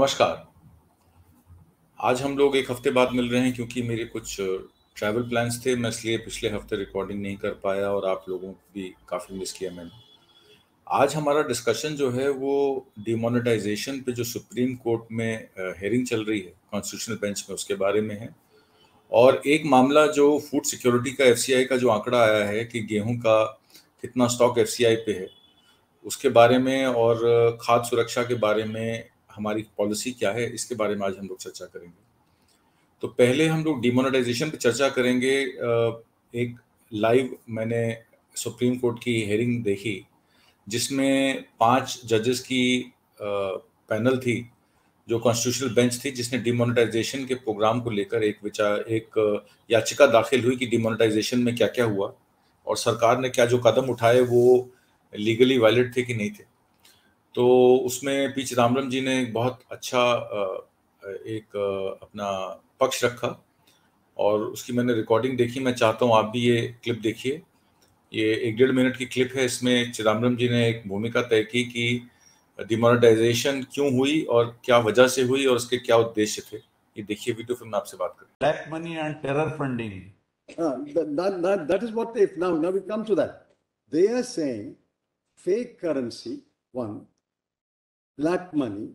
नमस्कार। आज हम लोग एक हफ्ते बाद मिल रहे हैं क्योंकि मेरे कुछ ट्रैवल प्लान्स थे। मैं इसलिए पिछले हफ्ते रिकॉर्डिंग नहीं कर पाया और आप लोगों को भी काफ़ी मिस किया मैंने। आज हमारा डिस्कशन जो है वो डिमोनेटाइजेशन पे जो सुप्रीम कोर्ट में हेयरिंग चल रही है कॉन्स्टिट्यूशनल बेंच में, उसके बारे में है। और एक मामला जो फूड सिक्योरिटी का एफसीआई का जो आंकड़ा आया है कि गेहूं का कितना स्टॉक एफसीआई पे है, उसके बारे में और खाद्य सुरक्षा के बारे में हमारी पॉलिसी क्या है, इसके बारे में आज हम लोग चर्चा करेंगे। तो पहले हम लोग डिमोनेटाइजेशन पे चर्चा करेंगे। एक लाइव मैंने सुप्रीम कोर्ट की हेयरिंग देखी जिसमें 5 जजेस की पैनल थी, जो कॉन्स्टिट्यूशनल बेंच थी, जिसने डिमोनेटाइजेशन के प्रोग्राम को लेकर एक याचिका दाखिल हुई कि डिमोनेटाइजेशन में क्या क्या हुआ और सरकार ने क्या जो कदम उठाए वो लीगली वैलिड थे कि नहीं थे। तो उसमें पी चिदम्बरम जी ने एक बहुत अच्छा अपना पक्ष रखा और उसकी मैंने रिकॉर्डिंग देखी। मैं चाहता हूँ आप भी ये क्लिप देखिए। ये 1-1.5 मिनट की क्लिप है। इसमें चिदम्बरम जी ने एक भूमिका तय की कि डिमोनेटाइजेशन क्यों हुई और क्या वजह से हुई और उसके क्या उद्देश्य थे। ये देखिए वीडियो, फिर मैं आपसे बात करूँ। Black money and terror funding. That is what they now we come to that. They are saying fake currency, one, black money,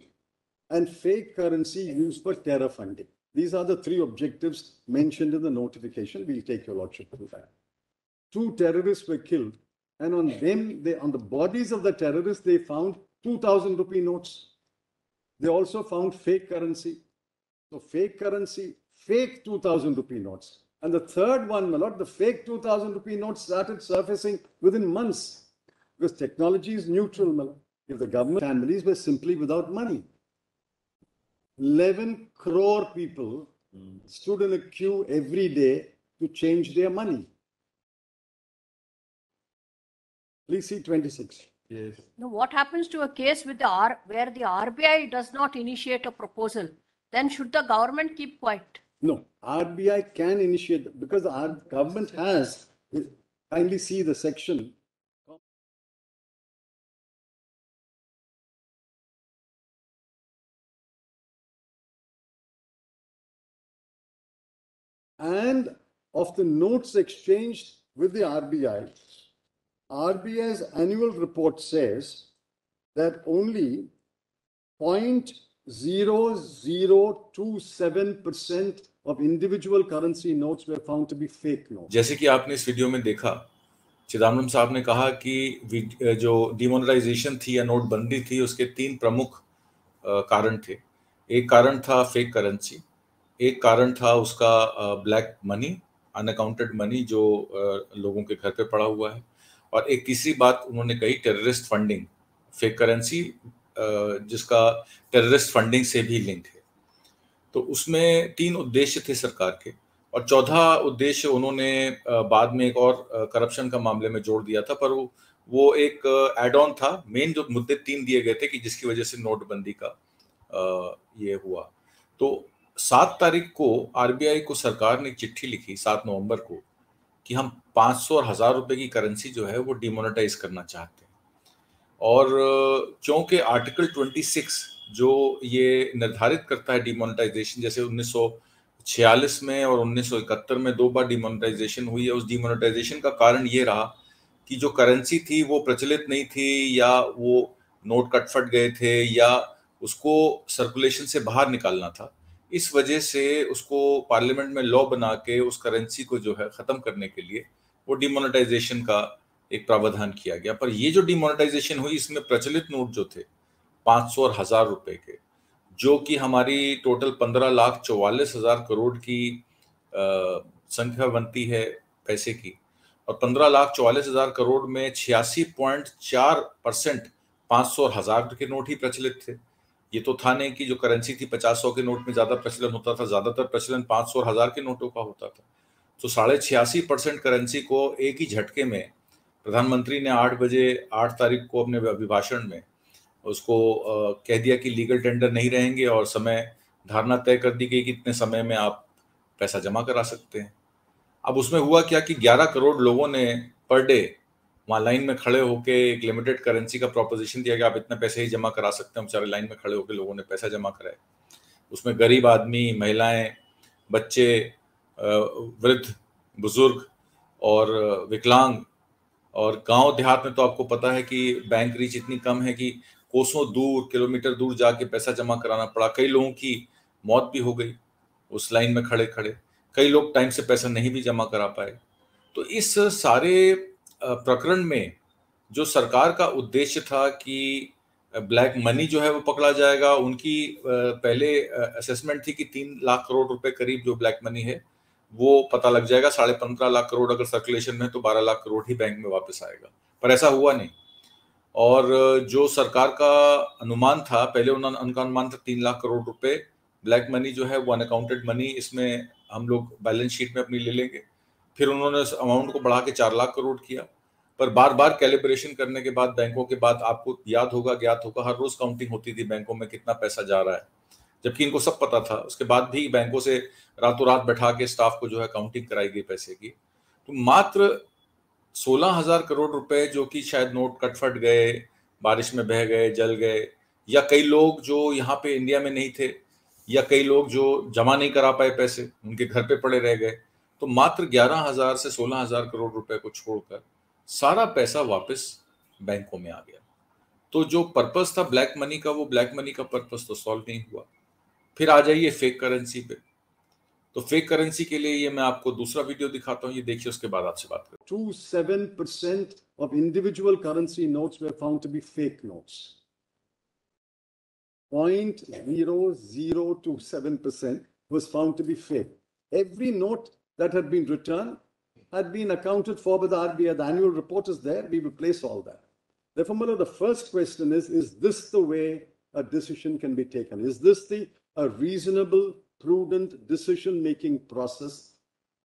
and fake currency used for terror funding. These are the three objectives mentioned in the notification. We'll take your lordship through that. 2 terrorists were killed, and on the bodies of the terrorists, they found 2,000 rupee notes. They also found fake currency. So fake currency, fake 2,000 rupee notes. And the third one, my lord, the fake 2,000 rupee notes started surfacing within months because technology is neutral, my lord. If the government families were simply without money, 11 crore people stood in a queue every day to change their money. Please see 26. Yes. Now, what happens to a case with where the RBI does not initiate a proposal? Then should the government keep quiet? No, RBI can initiate because our government has. Kindly see the section. And of the notes exchanged with the RBI's annual report says that only 0.0027% of individual currency notes were found to be fake notes. जैसे कि आपने इस video में देखा, चिदम्बरम साहब ने कहा कि जो डिमोनेटाइजेशन थी या नोटबंदी थी, उसके 3 प्रमुख कारण थे। एक कारण था फेक करेंसी, एक कारण था उसका ब्लैक मनी, अनअकाउंटेड मनी जो लोगों के घर पे पड़ा हुआ है, और एक तीसरी बात उन्होंने कही टेररिस्ट फंडिंग, फेक करेंसी जिसका टेररिस्ट फंडिंग से भी लिंक है। तो उसमें 3 उद्देश्य थे सरकार के, और चौथा उद्देश्य उन्होंने बाद में एक और करप्शन का मामले में जोड़ दिया था, पर वो एक एड ऑन था। मेन जो मुद्दे 3 दिए गए थे कि जिसकी वजह से नोटबंदी का ये हुआ। तो 7 तारीख को आरबीआई को सरकार ने एक चिट्ठी लिखी 7 नवंबर को कि हम 500 और 1000 रुपए की करेंसी जो है वो डिमोनेटाइज करना चाहते हैं। और क्योंकि आर्टिकल 26 जो ये निर्धारित करता है डिमोनेटाइजेशन, जैसे 1946 में और 1971 में 2 बार डिमोनेटाइजेशन हुई है। उस डिमोनेटाइजेशन का कारण ये रहा कि जो करेंसी थी वो प्रचलित नहीं थी, या वो नोट कटफट गए थे, या उसको सर्कुलेशन से बाहर निकालना था। इस वजह से उसको पार्लियामेंट में लॉ बना के उस करेंसी को जो है खत्म करने के लिए वो डिमोनेटाइजेशन का एक प्रावधान किया गया। पर ये जो डिमोनेटाइजेशन हुई, इसमें प्रचलित नोट जो थे 500 और 1000 रुपए के, जो कि हमारी टोटल 15,44,000 करोड़ की संख्या बनती है पैसे की, और 15,44,000 करोड़ में 86.4% 500 और 1000 के नोट ही प्रचलित थे। ये तो था नहीं कि जो करेंसी थी 50-100 के नोट में ज्यादा प्रचलन होता था, ज्यादातर प्रचलन 500 और 1000 के नोटों का होता था। तो 86.5% करेंसी को एक ही झटके में प्रधानमंत्री ने 8 बजे 8 तारीख को अपने अभिभाषण में उसको कह दिया कि लीगल टेंडर नहीं रहेंगे, और समय धारणा तय कर दी गई कि इतने समय में आप पैसा जमा करा सकते हैं। अब उसमें हुआ क्या कि 11 करोड़ लोगों ने पर डे वहाँ लाइन में खड़े होके एक लिमिटेड करेंसी का प्रोपोजिशन दिया कि आप इतने पैसे ही जमा करा सकते हैं। बेचारे लाइन में खड़े होकर लोगों ने पैसा जमा कराए। उसमें गरीब आदमी, महिलाएं, बच्चे, वृद्ध, बुजुर्ग और विकलांग, और गांव देहात में तो आपको पता है कि बैंक रीच इतनी कम है कि कोसों दूर, किलोमीटर दूर जाके पैसा जमा कराना पड़ा। कई लोगों की मौत भी हो गई उस लाइन में खड़े खड़े। कई लोग टाइम से पैसा नहीं भी जमा करा पाए। तो इस सारे प्रकरण में जो सरकार का उद्देश्य था कि ब्लैक मनी जो है वो पकड़ा जाएगा, उनकी पहले असेसमेंट थी कि 3 लाख करोड़ रुपए करीब जो ब्लैक मनी है वो पता लग जाएगा। 15.5 लाख करोड़ अगर सर्कुलेशन में है तो 12 लाख करोड़ ही बैंक में वापस आएगा, पर ऐसा हुआ नहीं। और जो सरकार का अनुमान था, पहले उनका अनुमान था 3 लाख करोड़ रुपए ब्लैक मनी जो है वो अनअकाउंटेड मनी, इसमें हम लोग बैलेंस शीट में अपनी ले लेंगे। फिर उन्होंने उस अमाउंट को बढ़ा के 4 लाख करोड़ किया। पर बार बार कैलिब्रेशन करने के बाद बैंकों के बाद, आपको याद होगा, ज्ञात होगा, हर रोज काउंटिंग होती थी बैंकों में कितना पैसा जा रहा है, जबकि इनको सब पता था। उसके बाद भी बैंकों से रातों रात बैठा के स्टाफ को जो है काउंटिंग कराई गई पैसे की। तो मात्र 16,000 करोड़ रुपए जो कि शायद नोट कटफट गए, बारिश में बह गए, जल गए, या कई लोग जो यहाँ पे इंडिया में नहीं थे, या कई लोग जो जमा नहीं करा पाए पैसे, उनके घर पे पड़े रह गए। तो मात्र 11,000 से 16,000 करोड़ रुपए को छोड़कर सारा पैसा वापस बैंकों में आ गया। तो जो पर्पस था ब्लैक मनी का, वो ब्लैक मनी का पर्पस तो सॉल्व नहीं हुआ। फिर आ जाइए फेक करेंसी पे। तो फेक करेंसी के लिए ये मैं आपको दूसरा वीडियो दिखाता हूँ, ये देखिए, उसके बाद आपसे बात करूँ। 27% of individual currency notes were found to be fake notes. 0.027% was found to be fake. Every note that had been returned had been accounted for by the RBI. The annual report is there. We will place all that. Therefore, Mullah, the first question is this the way a decision can be taken? Is this a reasonable, prudent decision-making process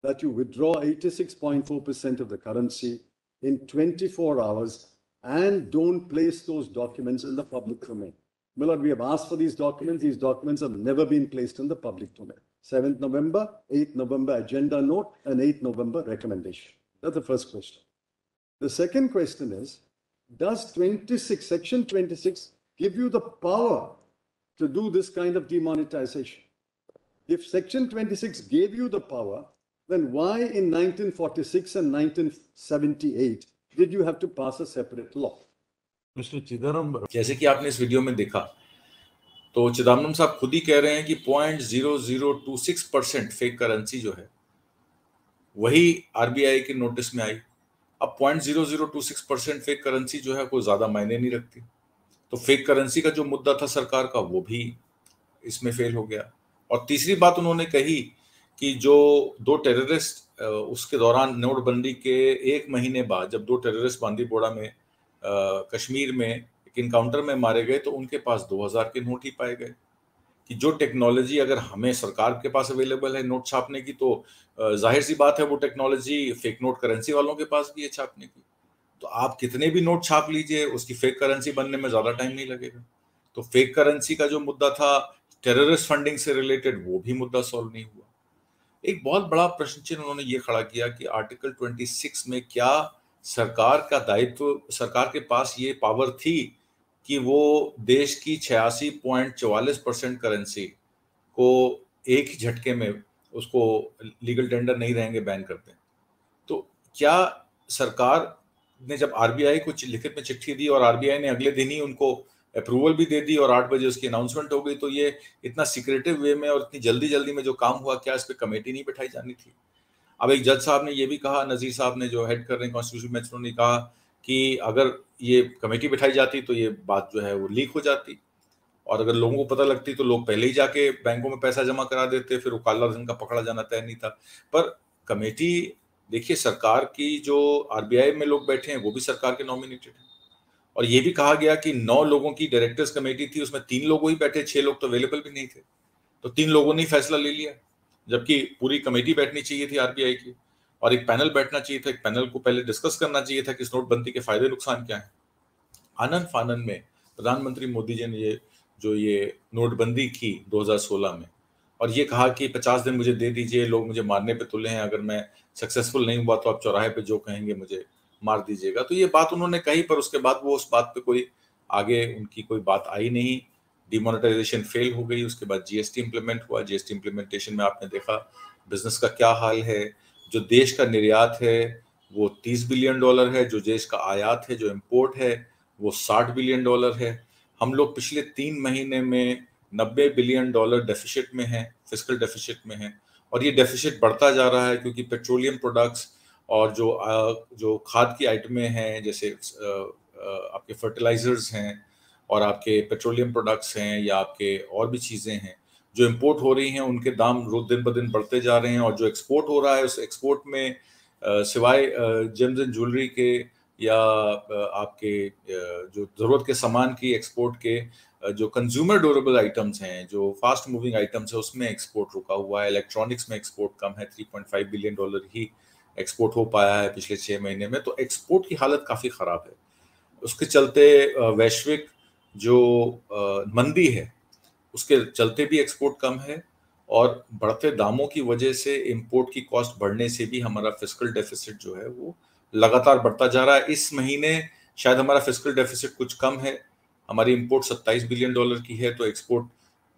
that you withdraw 86.4% of the currency in 24 hours and don't place those documents in the public domain? Millard, we have asked for these documents. These documents have never been placed in the public domain. 7th November, 8th November agenda note, and 8th November recommendation. That's the first question. The second question is, does Section 26 give you the power to do this kind of demonetization? If Section 26 gave you the power, then why in 1946 and 1978 did you have to pass a separate law? Mr. Chidambaram. जैसे कि आपने इस video में देखा, तो चिदम्बरम साहब खुद ही कह रहे हैं कि 0.0026% फेक करेंसी जो है वही आरबीआई के नोटिस में आई। अब 0.0026% फेक करेंसी जो है कोई ज्यादा मायने नहीं रखती। तो फेक करेंसी का जो मुद्दा था सरकार का, वो भी इसमें फेल हो गया। और तीसरी बात उन्होंने कही कि जो 2 टेररिस्ट उसके दौरान नोटबंदी के 1 महीने बाद, जब 2 टेररिस्ट बांदीपोरा में कश्मीर में एक इनकाउंटर में मारे गए, तो उनके पास 2000 के नोट ही पाए गए। कि जो टेक्नोलॉजी अगर हमें सरकार के पास अवेलेबल है नोट छापने की, तो जाहिर सी बात है वो टेक्नोलॉजी फेक नोट करेंसी वालों के पास भी है छापने की। तो आप कितने भी नोट छाप लीजिए, उसकी फेक करेंसी बनने में ज्यादा टाइम नहीं लगेगा। तो फेक करेंसी का जो मुद्दा था टेररिस्ट फंडिंग से रिलेटेड, वो भी मुद्दा सॉल्व नहीं हुआ। एक बहुत बड़ा प्रश्न चिन्ह उन्होंने ये खड़ा किया कि आर्टिकल 26 में क्या सरकार का दायित्व, सरकार के पास ये पावर थी कि वो देश की 86.44% करेंसी को एक ही झटके में उसको लीगल टेंडर नहीं रहेंगे बैन करते। तो क्या सरकार ने जब आरबीआई को लिखित में चिट्ठी दी और आरबीआई ने अगले दिन ही उनको अप्रूवल भी दे दी और 8 बजे उसकी अनाउंसमेंट हो गई, तो ये इतना सीक्रेटिव वे में और इतनी जल्दी जल्दी में जो काम हुआ, क्या इस पे कमेटी नहीं बैठाई जानी थी? अब एक जज साहब ने ये भी कहा, नजीर साहब ने जो हेड कर रहे हैं कॉन्स्टिट्यूशन बेंच, उन्होंने कहा कि अगर ये कमेटी बैठाई जाती तो ये बात जो है वो लीक हो जाती, और अगर लोगों को पता लगती तो लोग पहले ही जाके बैंकों में पैसा जमा करा देते, फिर वो काला धन का पकड़ा जाना तय नहीं था। पर कमेटी, देखिए, सरकार की जो आरबीआई में लोग बैठे हैं वो भी सरकार के नॉमिनेटेड हैं। और ये भी कहा गया कि 9 लोगों की डायरेक्टर्स कमेटी थी, उसमें 3 लोग ही बैठे, 6 लोग तो अवेलेबल भी नहीं थे। तो 3 लोगों ने फैसला ले लिया, जबकि पूरी कमेटी बैठनी चाहिए थी आरबीआई की, और एक पैनल बैठना चाहिए था। एक पैनल को पहले डिस्कस करना चाहिए था कि इस नोटबंदी के फायदे नुकसान क्या है। आनंद फानन में प्रधानमंत्री मोदी जी ने ये नोटबंदी की 2016 में, और ये कहा कि 50 दिन मुझे दे दीजिए, लोग मुझे मारने पे तुले हैं, अगर मैं सक्सेसफुल नहीं हुआ तो आप चौराहे पे जो कहेंगे मुझे मार दीजिएगा। तो ये बात उन्होंने कही, पर उसके बाद वो उस बात पे कोई आगे उनकी कोई बात आई नहीं। डिमोनेटाइजेशन फेल हो गई, उसके बाद जीएसटी इंप्लीमेंट हुआ। जीएसटी इंप्लीमेंटेशन में आपने देखा बिजनेस का क्या हाल है। जो देश का निर्यात है वो $30 बिलियन है, जो देश का आयात है, जो इंपोर्ट है, वो $60 बिलियन है। हम लोग पिछले 3 महीने में $90 बिलियन डेफिसिट में हैं, फिस्कल डेफिसिट में हैं। और ये डेफिसिट बढ़ता जा रहा है क्योंकि पेट्रोलियम प्रोडक्ट्स और जो खाद की आइटमें हैं, जैसे आपके फर्टिलाइजर्स हैं और आपके पेट्रोलियम प्रोडक्ट्स हैं या आपके और भी चीज़ें हैं जो इंपोर्ट हो रही हैं, उनके दाम रोज दिन ब दिन बढ़ते जा रहे हैं। और जो एक्सपोर्ट हो रहा है उस एक्सपोर्ट में सिवाय जेम्स एंड ज्वेलरी के या आपके जो ज़रूरत के सामान की एक्सपोर्ट के, जो कंज्यूमर ड्यूरेबल आइटम्स हैं, जो फास्ट मूविंग आइटम्स है, उसमें एक्सपोर्ट रुका हुआ है। इलेक्ट्रॉनिक्स में एक्सपोर्ट कम है, $3.5 बिलियन ही एक्सपोर्ट हो पाया है पिछले 6 महीने में। तो एक्सपोर्ट की हालत काफ़ी ख़राब है। उसके चलते वैश्विक जो मंदी है उसके चलते भी एक्सपोर्ट कम है, और बढ़ते दामों की वजह से इंपोर्ट की कॉस्ट बढ़ने से भी हमारा फिस्कल डेफिसिट जो है वो लगातार बढ़ता जा रहा है। इस महीने शायद हमारा फिस्कल डेफिसिट कुछ कम है, हमारी इंपोर्ट $27 बिलियन की है, तो एक्सपोर्ट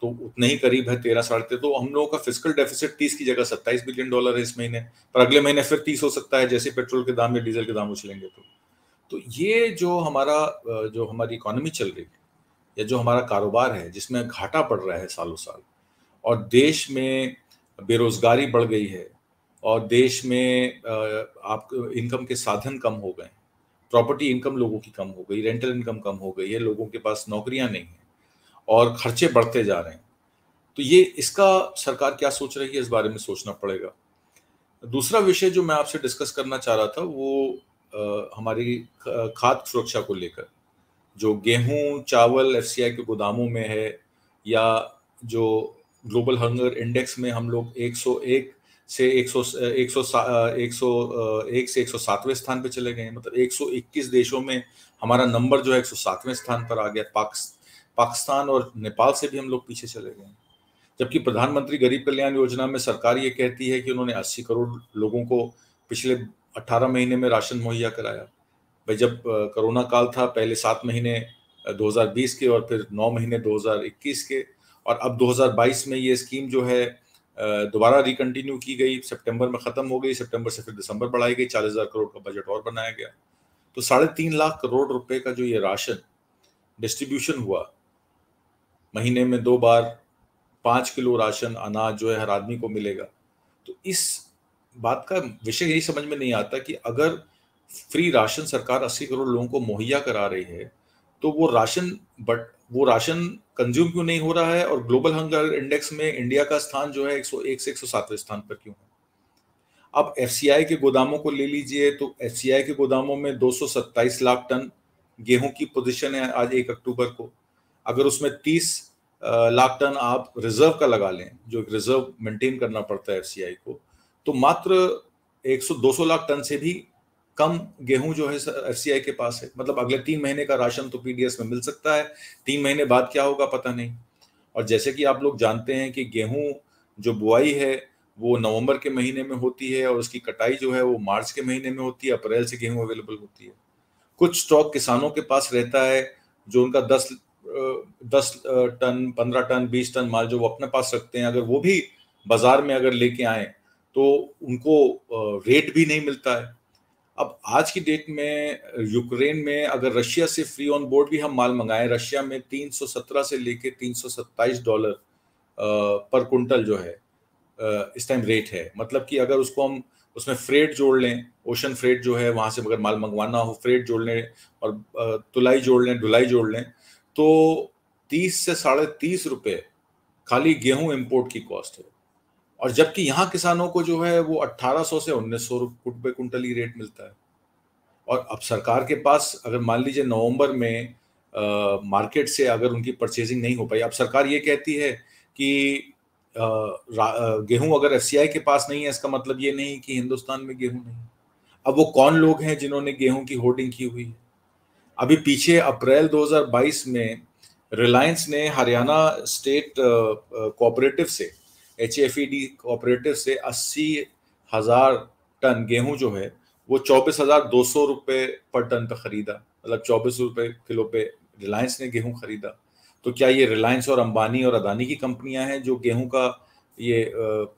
तो उतने ही करीब है 13 साढ़े 13। तो हम लोगों का फिस्कल डेफिसिट 30 की जगह $27 बिलियन है इस महीने, पर अगले महीने फिर 30 हो सकता है जैसे पेट्रोल के दाम या डीजल के दाम उछलेंगे। तो ये जो हमारी इकोनॉमी चल रही है या जो हमारा कारोबार है जिसमें घाटा पड़ रहा है सालों साल, और देश में बेरोजगारी बढ़ गई है, और देश में आप इनकम के साधन कम हो गए, प्रॉपर्टी इनकम लोगों की कम हो गई, रेंटल इनकम कम हो गई है, लोगों के पास नौकरियां नहीं हैं और खर्चे बढ़ते जा रहे हैं। तो ये इसका सरकार क्या सोच रही है, इस बारे में सोचना पड़ेगा। दूसरा विषय जो मैं आपसे डिस्कस करना चाह रहा था वो हमारी खाद्य सुरक्षा को लेकर, जो गेहूं चावल एफसीआई के गोदामों में है, या जो ग्लोबल हंगर इंडेक्स में हम लोग 101 से 107वें स्थान पे चले गए हैं। मतलब 121 देशों में हमारा नंबर जो है 107वें स्थान पर आ गया। पाकिस्तान और नेपाल से भी हम लोग पीछे चले गए हैं। जबकि प्रधानमंत्री गरीब कल्याण योजना में सरकार ये कहती है कि उन्होंने 80 करोड़ लोगों को पिछले 18 महीने में राशन मुहैया कराया। भाई जब कोरोना काल था, पहले 7 महीने 2020 के और फिर 9 महीने 2021 के, और अब 2022 में ये स्कीम जो है दोबारा रिकंटिन्यू की गई। सितंबर में ख़त्म हो गई, सितंबर से फिर दिसंबर बढ़ाई गई, 40,000 करोड़ का बजट और बनाया गया। तो 3.5 लाख करोड़ रुपए का जो ये राशन डिस्ट्रीब्यूशन हुआ, महीने में 2 बार 5 किलो राशन अनाज जो है हर आदमी को मिलेगा। तो इस बात का विषय यही समझ में नहीं आता कि अगर फ्री राशन सरकार 80 करोड़ लोगों को मुहैया करा रही है, तो वो राशन कंज्यूम क्यों नहीं हो रहा है, और ग्लोबल हंगर इंडेक्स में इंडिया का स्थान जो है 101 से 107वें स्थान पर क्यों है। अब एफसीआई के गोदामों को ले लीजिए, तो एफसीआई के गोदामों में 227 लाख टन गेहूं की पोजीशन है आज 1 अक्टूबर को। अगर उसमें 30 लाख टन आप रिजर्व का लगा लें, जो एक रिजर्व मेंटेन करना पड़ता है एफसीआई को, तो मात्र 200 लाख टन से भी कम गेहूं जो है एफसीआई के पास है। मतलब अगले 3 महीने का राशन तो पीडीएस में मिल सकता है, 3 महीने बाद क्या होगा पता नहीं। और जैसे कि आप लोग जानते हैं कि गेहूं जो बुआई है वो नवंबर के महीने में होती है, और उसकी कटाई जो है वो मार्च के महीने में होती है। अप्रैल से गेहूं अवेलेबल होती है। कुछ स्टॉक किसानों के पास रहता है जो उनका 10 टन 15 टन 20 टन माल जो वो अपने पास रखते हैं, अगर वो भी बाजार में अगर लेके आए तो उनको रेट भी नहीं मिलता है। अब आज की डेट में यूक्रेन में अगर रशिया से फ्री ऑन बोर्ड भी हम माल मंगाएं, रशिया में 317 से लेके $327 पर कुंटल जो है इस टाइम रेट है। मतलब कि अगर उसको हम उसमें फ्रेट जोड़ लें, ओशन फ्रेट जो है वहां से अगर माल मंगवाना हो, फ्रेट जोड़ लें और तुलाई जोड़ लें, ढुलाई जोड़ लें, तो 30 से ₹30.5 खाली गेहूं इंपोर्ट की कॉस्ट है। और जबकि यहाँ किसानों को जो है वो 1800 से 1900 रुपए कुंटल ही रेट मिलता है। और अब सरकार के पास अगर मान लीजिए नवंबर में मार्केट से अगर उनकी परचेजिंग नहीं हो पाई, अब सरकार ये कहती है कि गेहूं अगर एफसीआई के पास नहीं है, इसका मतलब ये नहीं कि हिंदुस्तान में गेहूं नहीं। अब वो कौन लोग हैं जिन्होंने गेहूं की होर्डिंग की हुई है? अभी पीछे अप्रैल 2022 में रिलायंस ने हरियाणा स्टेट कोऑपरेटिव से, HFED कोऑपरेटिव से 80,000 टन गेहूं जो है वो 24,200 रुपये पर टन पे खरीदा, मतलब 24 रुपये किलो पे रिलायंस ने गेहूं खरीदा। तो क्या ये रिलायंस और अंबानी और अदानी की कंपनियां हैं जो गेहूं का ये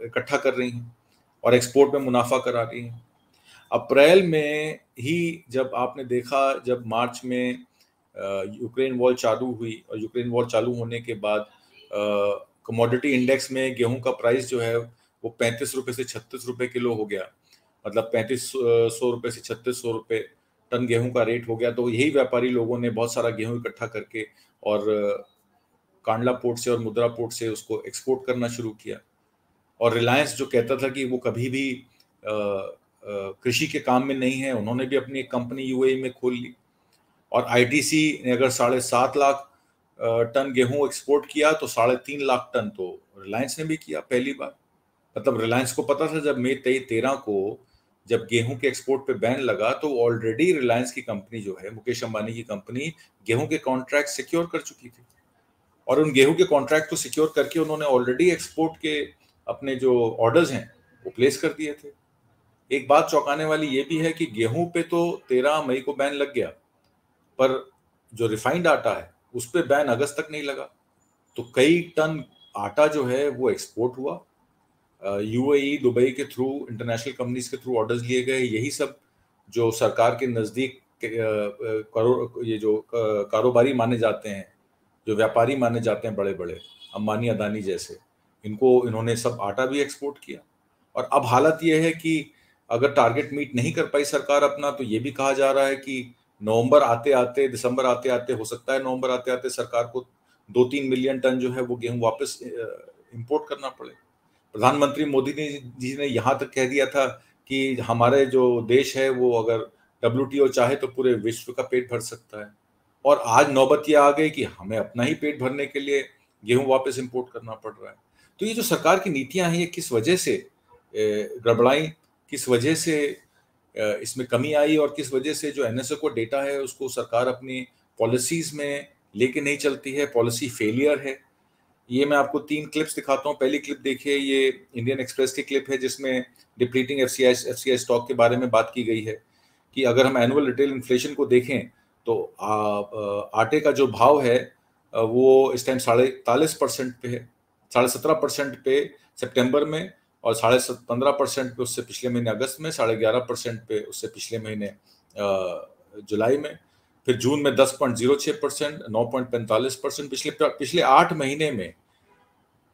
इकट्ठा कर रही हैं और एक्सपोर्ट में मुनाफा करा रही हैं? अप्रैल में ही जब आपने देखा, जब मार्च में यूक्रेन वॉर चालू हुई और यूक्रेन वॉर चालू होने के बाद कमोडिटी इंडेक्स में गेहूं का प्राइस जो है वो 35 रुपये से 36 रुपये किलो हो गया, मतलब 3500 रुपये से 3600 रुपये टन गेहूं का रेट हो गया। तो यही व्यापारी लोगों ने बहुत सारा गेहूं इकट्ठा करके और कांडला पोर्ट से और मुद्रा पोर्ट से उसको एक्सपोर्ट करना शुरू किया। और रिलायंस जो कहता था कि वो कभी भी कृषि के काम में नहीं है, उन्होंने भी अपनी एक कंपनी यूएई में खोल ली। और आईटीसी ने अगर 7.5 लाख टन गेहूं एक्सपोर्ट किया तो 3.5 लाख टन तो रिलायंस ने भी किया पहली बार। मतलब रिलायंस को पता था जब मई 13 को जब गेहूं के एक्सपोर्ट पे बैन लगा तो ऑलरेडी रिलायंस की कंपनी जो है, मुकेश अंबानी की कंपनी, गेहूं के कॉन्ट्रैक्ट सिक्योर कर चुकी थी। और उन गेहूं के कॉन्ट्रैक्ट को सिक्योर करके उन्होंने ऑलरेडी एक्सपोर्ट के अपने जो ऑर्डर्स हैं वो प्लेस कर दिए थे। एक बात चौंकाने वाली ये भी है कि गेहूं पे तो 13 मई को बैन लग गया, पर जो रिफाइंड आटा है उस पे बैन अगस्त तक नहीं लगा। तो कई टन आटा जो है वो एक्सपोर्ट हुआ, यूएई, दुबई के थ्रू, इंटरनेशनल कंपनीज के थ्रू ऑर्डर्स लिए गए। यही सब जो सरकार के नज़दीक ये जो कारोबारी माने जाते हैं, जो व्यापारी माने जाते हैं बड़े बड़े, अंबानी अदानी जैसे, इन्होंने सब आटा भी एक्सपोर्ट किया। और अब हालत ये है कि अगर टारगेट मीट नहीं कर पाई सरकार अपना, तो ये भी कहा जा रहा है कि नवंबर आते आते, दिसंबर आते आते, हो सकता है नवंबर आते आते सरकार को 2-3 मिलियन टन जो है वो गेहूं वापस इंपोर्ट करना पड़े। प्रधानमंत्री मोदी जी ने यहाँ तक कह दिया था कि हमारे जो देश है वो अगर WTO चाहे तो पूरे विश्व का पेट भर सकता है। और आज नौबत ये आ गई कि हमें अपना ही पेट भरने के लिए गेहूं वापस इंपोर्ट करना पड़ रहा है। तो ये जो सरकार की नीतियां हैं ये किस वजह से गड़बड़ाई, किस वजह से इसमें कमी आई, और किस वजह से जो NSO को डेटा है उसको सरकार अपनी पॉलिसीज में लेके नहीं चलती है, पॉलिसी फेलियर है। ये मैं आपको 3 क्लिप्स दिखाता हूँ। पहली क्लिप देखिए, ये इंडियन एक्सप्रेस की क्लिप है जिसमें डिप्लीटिंग FCI स्टॉक के बारे में बात की गई है कि अगर हम एनुअल रिटेल इन्फ्लेशन को देखें तो आटे का जो भाव है वो इस टाइम 43.5% पे है, 17.5% पे सितंबर में, और 15.5% पे उससे पिछले महीने अगस्त में, 11.5% पे उससे पिछले महीने जुलाई में, फिर जून में 10.06%, 9.45%। पिछले 8 महीने में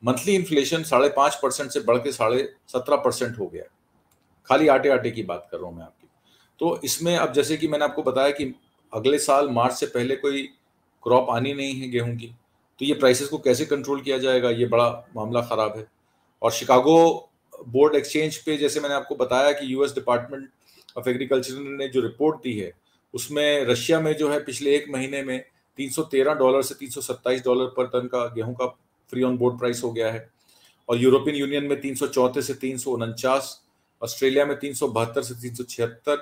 मंथली इन्फ्लेशन 5.5% से बढ़ के 17.5% हो गया। खाली आटे की बात कर रहा हूं मैं आपकी। तो इसमें अब जैसे कि मैंने आपको बताया कि अगले साल मार्च से पहले कोई क्रॉप आनी नहीं है गेहूं की, तो ये प्राइसेस को कैसे कंट्रोल किया जाएगा, ये बड़ा मामला खराब है। और शिकागो बोर्ड एक्सचेंज पे जैसे मैंने आपको बताया कि US डिपार्टमेंट ऑफ एग्रीकल्चर ने जो रिपोर्ट दी है उसमें रशिया में जो है पिछले 1 महीने में $313 से $327 पर टन का गेहूं का फ्री ऑन बोर्ड प्राइस हो गया है। और यूरोपियन यूनियन में 334 से 349, ऑस्ट्रेलिया में 372 से 376,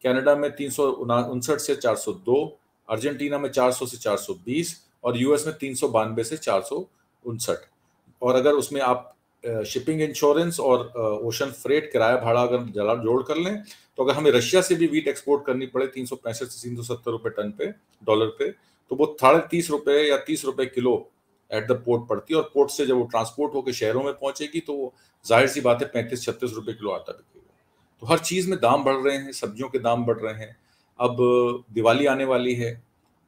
कनाडा में 359 से 402, अर्जेंटीना में 400 से 420 और US में 392 से 459। और अगर उसमें आप शिपिंग इंश्योरेंस और ओशन फ्रेट किराया भाड़ा अगर जोड़ कर लें तो अगर हमें रशिया से भी वीट एक्सपोर्ट करनी पड़े 365 से 370 रुपए टन पे, डॉलर पे, तो वो 30 रुपए या 30 रुपए किलो एट द पोर्ट पड़ती है। और पोर्ट से जब वो ट्रांसपोर्ट होकर शहरों में पहुंचेगी तो वो जाहिर सी बात है 35-36 रुपए किलो आता बिकेगा। तो हर चीज में दाम बढ़ रहे हैं, सब्जियों के दाम बढ़ रहे हैं। अब दिवाली आने वाली है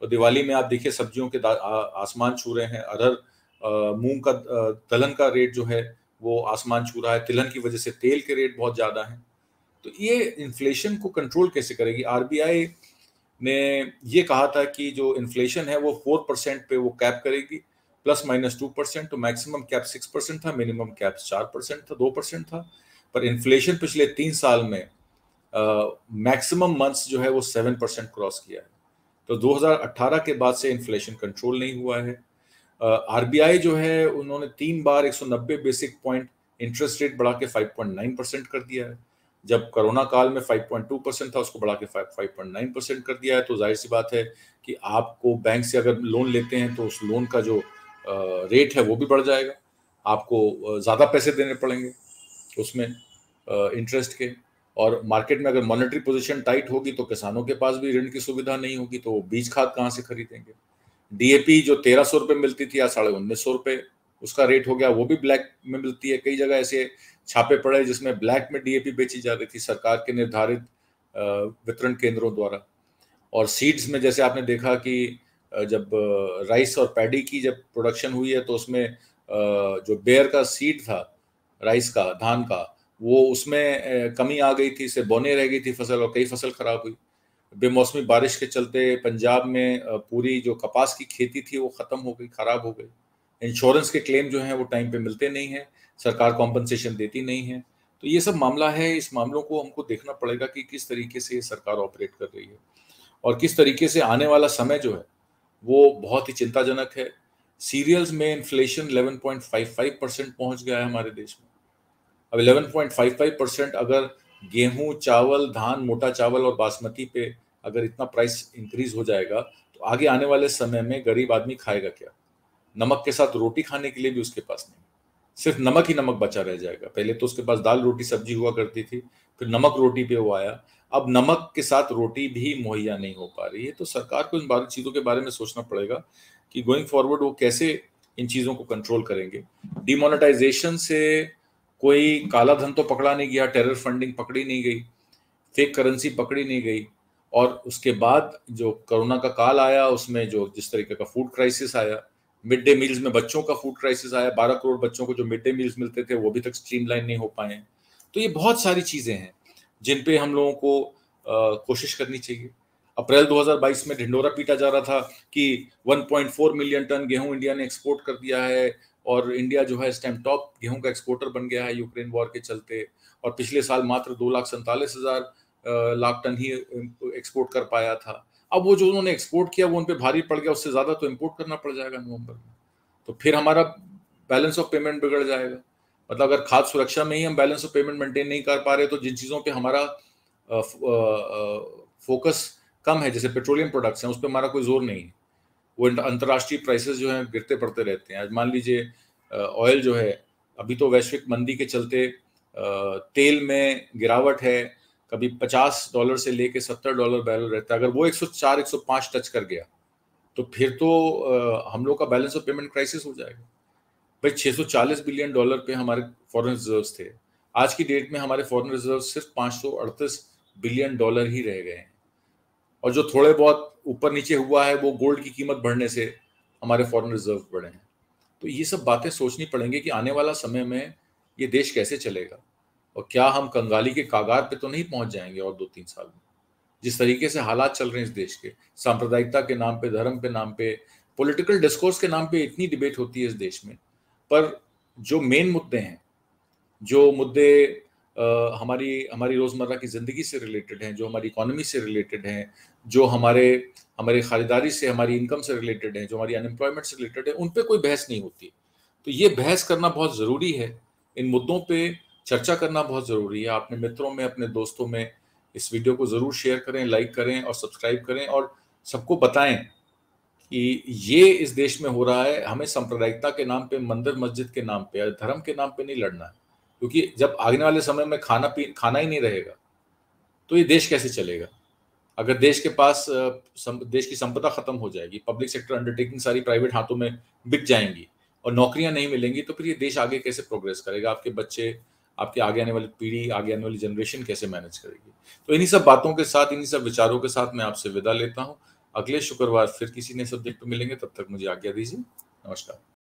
और दिवाली में आप देखिए सब्जियों के आसमान छू रहे हैं। अरहर, मूंग का दलहन का रेट जो है वो आसमान छू रहा है। तिलहन की वजह से तेल के रेट बहुत ज्यादा हैं। तो ये इन्फ्लेशन को कंट्रोल कैसे करेगी? RBI ने ये कहा था कि जो इन्फ्लेशन है वो 4% पे वो कैप करेगी, ±2%। तो मैक्सिमम कैप 6% था, मिनिमम कैप 4% था, 2% था। पर इन्फ्लेशन पिछले 3 साल में मैक्सिमम मंथ्स जो है वो 7% क्रॉस किया है। तो 2018 के बाद से इन्फ्लेशन कंट्रोल नहीं हुआ है। RBI जो है उन्होंने 3 बार 190 बेसिक पॉइंट इंटरेस्ट रेट बढ़ा के 5.9% कर दिया है। जब कोरोना काल में 5.2% था उसको बढ़ा के 5.9% कर दिया है। तो जाहिर सी बात है कि आपको बैंक से अगर लोन लेते हैं तो उस लोन का जो रेट है वो भी बढ़ जाएगा, आपको ज़्यादा पैसे देने पड़ेंगे उसमें इंटरेस्ट के। और मार्केट में अगर मॉनेटरी पोजीशन टाइट होगी तो किसानों के पास भी ऋण की सुविधा नहीं होगी, तो वो बीज खाद कहाँ से खरीदेंगे। डीएपी जो 1300 रुपये मिलती थी, आज 1950 रुपये उसका रेट हो गया, वो भी ब्लैक में मिलती है। कई जगह ऐसे छापे पड़े जिसमें ब्लैक में डीएपी बेची जा रही थी सरकार के निर्धारित वितरण केंद्रों द्वारा। और सीड्स में जैसे आपने देखा कि जब राइस और पैडी की जब प्रोडक्शन हुई है तो उसमें जो बेयर का सीड था राइस का, धान का, वो उसमें कमी आ गई थी, इससे बौने रह गई थी फसल और कई फसल खराब हुई। बेमौसमी बारिश के चलते पंजाब में पूरी जो कपास की खेती थी वो खत्म हो गई, खराब हो गई। इंश्योरेंस के क्लेम जो हैं वो टाइम पे मिलते नहीं हैं, सरकार कॉम्पनसेशन देती नहीं है। तो ये सब मामला है, इस मामलों को हमको देखना पड़ेगा कि किस तरीके से सरकार ऑपरेट कर रही है और किस तरीके से आने वाला समय जो है वो बहुत ही चिंताजनक है। सीरियल्स में इन्फ्लेशन 11.55% पहुंच गया है हमारे देश में। अब 11.55% अगर गेहूं, चावल, धान, मोटा चावल और बासमती पे अगर इतना प्राइस इंक्रीज हो जाएगा तो आगे आने वाले समय में गरीब आदमी खाएगा क्या? नमक के साथ रोटी खाने के लिए भी उसके पास नहीं, सिर्फ नमक ही नमक बचा रह जाएगा। पहले तो उसके पास दाल रोटी सब्जी हुआ करती थी, फिर नमक रोटी पे वो आया, अब नमक के साथ रोटी भी मुहैया नहीं हो पा रही है। तो सरकार को इन चीजों के बारे में सोचना पड़ेगा कि गोइंग फॉरवर्ड वो कैसे इन चीजों को कंट्रोल करेंगे। डिमोनेटाइजेशन से कोई काला धन तो पकड़ा नहीं गया, टेरर फंडिंग पकड़ी नहीं गई, फेक करेंसी पकड़ी नहीं गई, और उसके बाद जो कोरोना का काल आया उसमें जो जिस तरीके का फूड क्राइसिस आया, मिड डे मील्स में बच्चों का फूड क्राइसिस आया, 12 करोड़ बच्चों को जो मिड डे मील्स मिलते थे वो अभी तक स्ट्रीमलाइन नहीं हो पाए हैं। तो ये बहुत सारी चीजें हैं जिन पे हम लोगों को कोशिश करनी चाहिए। अप्रैल 2022 में ढिंडोरा पीटा जा रहा था कि 1.4 मिलियन टन गेहूं इंडिया ने एक्सपोर्ट कर दिया है और इंडिया जो है इस टाइम टॉप गेहूं का एक्सपोर्टर बन गया है यूक्रेन वॉर के चलते, और पिछले साल मात्र 2,47,000 लाख टन ही एक्सपोर्ट कर पाया था। अब वो जो उन्होंने एक्सपोर्ट किया वो उन पे भारी पड़ गया, उससे ज्यादा तो इंपोर्ट करना पड़ जाएगा नवंबर में, तो फिर हमारा बैलेंस ऑफ पेमेंट बिगड़ जाएगा। मतलब अगर खाद्य सुरक्षा में ही हम बैलेंस ऑफ पेमेंट मेंटेन नहीं कर पा रहे तो जिन चीजों पे हमारा फोकस कम है, जैसे पेट्रोलियम प्रोडक्ट्स हैं, उस पर हमारा कोई जोर नहीं है, वो अंतर्राष्ट्रीय प्राइसेस जो हैं गिरते पड़ते रहते हैं। आज मान लीजिए ऑयल जो है, अभी तो वैश्विक मंदी के चलते तेल में गिरावट है, कभी $50 से लेके $70 बैरल रहता है। अगर वो 104 105 टच कर गया तो फिर तो हम लोग का बैलेंस ऑफ पेमेंट क्राइसिस हो जाएगा। भाई $640 बिलियन पे हमारे फॉरेन रिजर्व्स थे, आज की डेट में हमारे फॉरेन रिजर्व सिर्फ $538 बिलियन ही रह गए हैं, और जो थोड़े बहुत ऊपर नीचे हुआ है वो गोल्ड की कीमत बढ़ने से हमारे फॉरेन रिजर्व बढ़े हैं। तो ये सब बातें सोचनी पड़ेंगी कि आने वाला समय में ये देश कैसे चलेगा, और क्या हम कंगाली के कागार पे तो नहीं पहुंच जाएंगे और 2-3 साल में। जिस तरीके से हालात चल रहे हैं इस देश के, सांप्रदायिकता के नाम पे, धर्म के नाम पे, पॉलिटिकल डिस्कोर्स के नाम पे इतनी डिबेट होती है इस देश में, पर जो मेन मुद्दे हैं, जो मुद्दे हमारी रोजमर्रा की जिंदगी से रिलेटेड हैं, जो हमारी इकोनॉमी से रिलेटेड हैं, जो हमारे खरीदारी से, हमारी इनकम से रिलेटेड हैं, जो हमारी अनएम्प्लॉयमेंट से रिलेटेड है, उन पे कोई बहस नहीं होती। तो ये बहस करना बहुत जरूरी है, इन मुद्दों पे चर्चा करना बहुत जरूरी है। अपने मित्रों में, अपने दोस्तों में इस वीडियो को जरूर शेयर करें, लाइक करें और सब्सक्राइब करें, और सबको बताएं कि ये इस देश में हो रहा है। हमें सांप्रदायिकता के नाम पे, मंदिर मस्जिद के नाम पे, धर्म के नाम पे नहीं लड़ना है, क्योंकि जब आने वाले समय में खाना ही नहीं रहेगा तो ये देश कैसे चलेगा। अगर देश के पास देश की संपदा खत्म हो जाएगी, पब्लिक सेक्टर अंडरटेकिंग सारी प्राइवेट हाथों में बिक जाएंगी और नौकरियां नहीं मिलेंगी, तो फिर ये देश आगे कैसे प्रोग्रेस करेगा, आपके बच्चे, आपके आगे आने वाली पीढ़ी, आगे आने वाली जनरेशन कैसे मैनेज करेगी। तो इन्हीं सब बातों के साथ, इन्हीं सब विचारों के साथ मैं आपसे विदा लेता हूं। अगले शुक्रवार फिर किसी नए सब्जेक्ट पर मिलेंगे, तब तक मुझे आज्ञा दीजिए। नमस्कार।